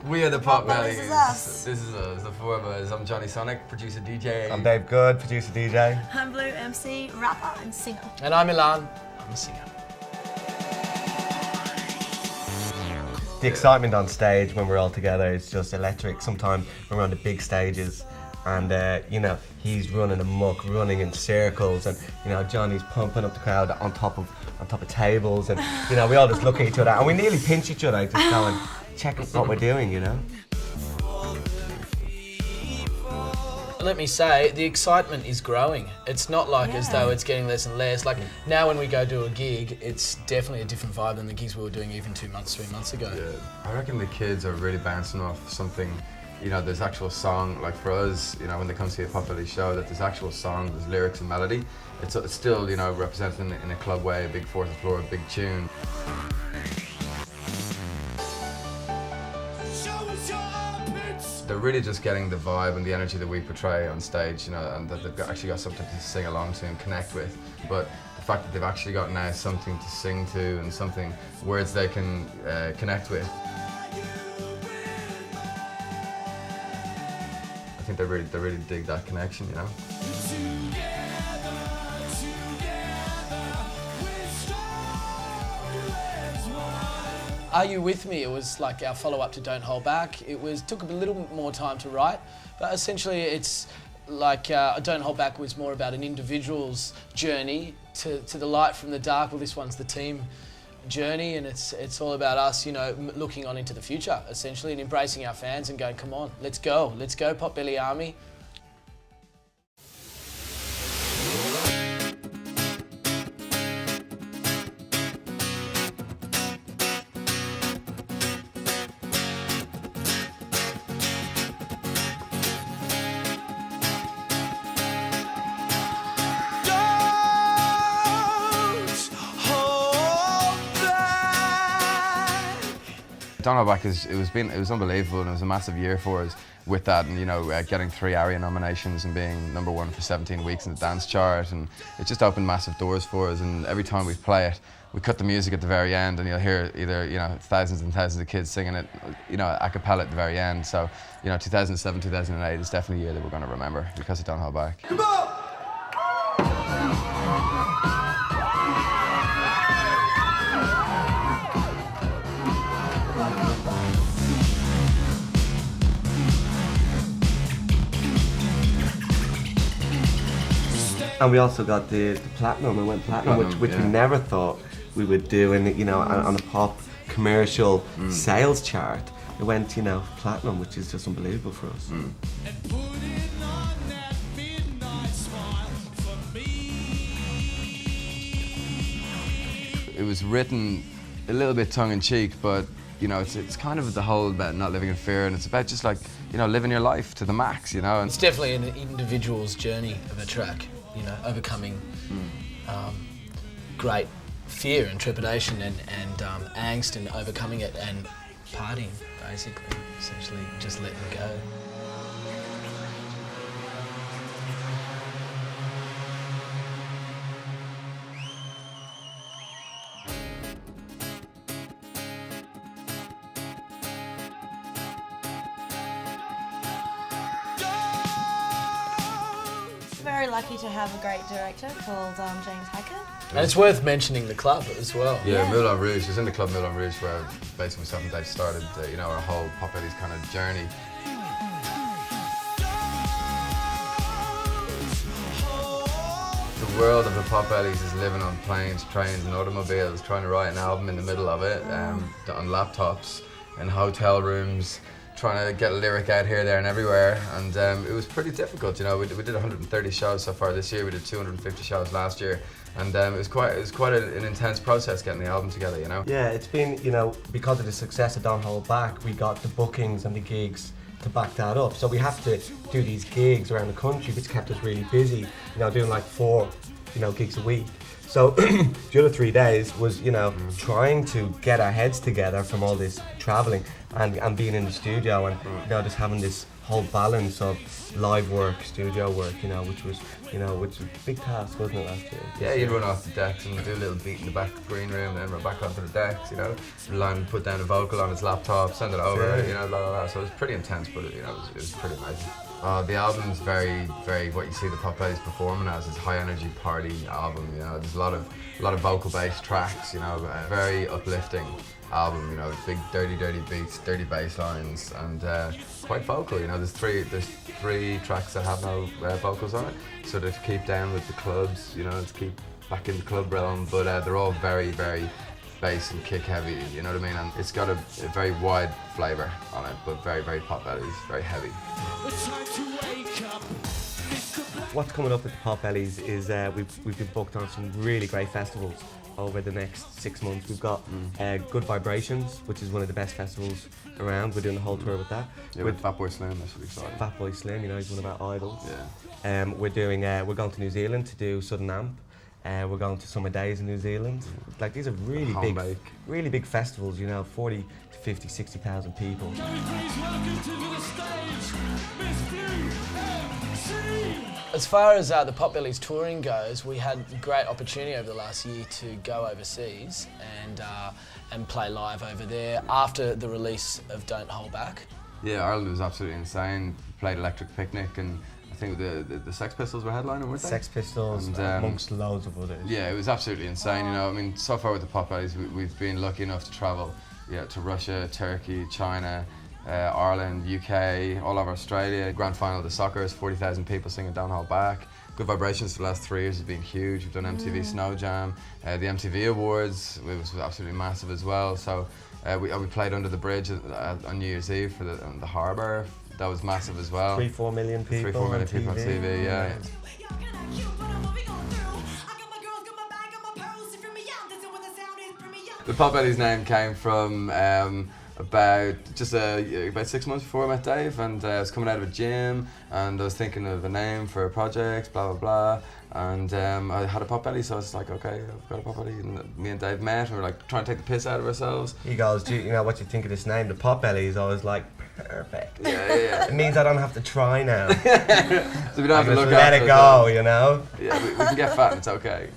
We are the Potbelleez. Potbelleez. This is us. This is us, the four of us. I'm Johnny Sonic, producer DJ. I'm Dave Good, producer DJ. I'm Blue, MC, rapper and singer. And I'm Ilan, I'm a singer. The excitement on stage when we're all together is just electric. Sometimes when we're on the big stages and you know, he's running amok, running in circles, and you know, Johnny's pumping up the crowd on top of tables, and you know, we all just look at each other and we nearly pinch each other, just going, check what we're doing, you know. Let me say, the excitement is growing. It's not like as though it's getting less and less. Like now when we go do a gig, it's definitely a different vibe than the gigs we were doing even 2 months, 3 months ago. Yeah, I reckon the kids are really bouncing off something, you know, there's actual song, like for us, you know, when they come see a Potbelleez show, that there's actual song, there's lyrics and melody. It's still, you know, represented in a club way, a big fourth floor, a big tune. They're really just getting the vibe and the energy that we portray on stage, you know, and that they've actually got something to sing along to and connect with. But the fact that they've actually got now something to sing to and something, words they can connect with. I think they really dig that connection, you know. Are You With Me? It was like our follow-up to Don't Hold Back. Took a little bit more time to write, but essentially it's like Don't Hold Back was more about an individual's journey to the light from the dark. Well, this one's the team journey, and it's all about us, you know, looking on into the future, essentially, and embracing our fans and going, come on, let's go, Potbelleez Army. Don't Hold Back it was unbelievable, and it was a massive year for us with that, and you know, getting 3 ARIA nominations and being #1 for 17 weeks in the dance chart, and it just opened massive doors for us. And every time we play it, we cut the music at the very end, and you'll hear either, you know, thousands and thousands of kids singing it, you know, a cappella at the very end. So, you know, 2007, 2008 is definitely a year that we're going to remember because of Don't Hold Back. Come on! And we also got the platinum, and went platinum, which we never thought we would do, and you know, on a pop commercial sales chart, it went, you know, platinum, which is just unbelievable for us. It was written a little bit tongue-in-cheek, but you know, it's kind of the whole about not living in fear, and it's about just like, you know, living your life to the max, you know. And It's definitely an individual's journey of a track, you know, overcoming great fear and trepidation and angst, and overcoming it and partying, basically, essentially just letting go. Very lucky to have a great director called James Hackett. And it's worth mentioning the club as well. yeah, Moulin Rouge. It was in the club Moulin Rouge where basically myself and Dave started, you know, our whole Potbelleez kind of journey. The world of the Potbelleez is living on planes, trains and automobiles, trying to write an album in the middle of it, on laptops, in hotel rooms, trying to get a lyric out here, there and everywhere, and it was pretty difficult, you know. We did 130 shows so far this year, we did 250 shows last year, and it was quite an intense process getting the album together, you know. Yeah, it's been, you know, because of the success of Don't Hold Back, we got the bookings and the gigs to back that up. So we have to do these gigs around the country, which kept us really busy, you know, doing like 4, you know, gigs a week. So the other 3 days was, you know, trying to get our heads together from all this traveling and being in the studio, and you know, just having this whole balance of live work, studio work, which was a big task, wasn't it, last year? Yeah, you'd run off the decks and do a little beat in the back of the green room, and then run back onto the decks, Line put down a vocal on his laptop, send it over, blah, blah, blah. So it was pretty intense, but it was pretty amazing. The album's very, very, what you see the Potbelleez performing as is high energy party album, There's a lot of vocal based tracks, a very uplifting album, big dirty beats, dirty bass lines, and quite vocal, There's three tracks that have no vocals on it, so to keep down with the clubs, to keep back in the club realm, but they're all very, very bass and kick heavy, you know what I mean? And it's got a very wide flavour on it, but very, very Potbelleez, very heavy. What's coming up with the Potbelleez is we've been booked on some really great festivals over the next 6 months. We've got Good Vibrations, which is one of the best festivals around. We're doing the whole tour with that. Yeah, with Fatboy Slim, that's really exciting. Fatboy Slim, he's one of our idols. Yeah. We're going to New Zealand to do Southern Amp. We're going to Summer Days in New Zealand. Like, these are really big festivals, 40 to 50, 60,000 people. As far as the Potbelleez touring goes, we had a great opportunity over the last year to go overseas and play live over there after the release of Don't Hold Back. Yeah, Ireland was absolutely insane. Played Electric Picnic, and I think the Sex Pistols were headlining, weren't they? Sex Pistols, and, amongst loads of others. Yeah, it was absolutely insane. So far with the Potbelleez, we've been lucky enough to travel to Russia, Turkey, China, Ireland, UK, all over Australia. Grand final of the soccer is 40,000 people singing Don't Hold Back. Good Vibrations for the last 3 years has been huge. We've done MTV Snow Jam, the MTV Awards was absolutely massive as well. So we played under the bridge on New Year's Eve for the harbour. That was massive as well. 3-4 million people. 3-4 million people on TV, yeah. The Potbelleez name came from about 6 months before I met Dave, and I was coming out of a gym and I was thinking of a name for a project, blah blah blah, and I had a Potbelleez, so I was like, okay, I've got a Potbelleez, and me and Dave met and we were like trying to take the piss out of ourselves. He goes, do you know what you think of this name, the Potbelleez? I was like, perfect. Yeah. It means I don't have to try now. So we don't have to look let it go, Yeah, we can get fat and it's okay.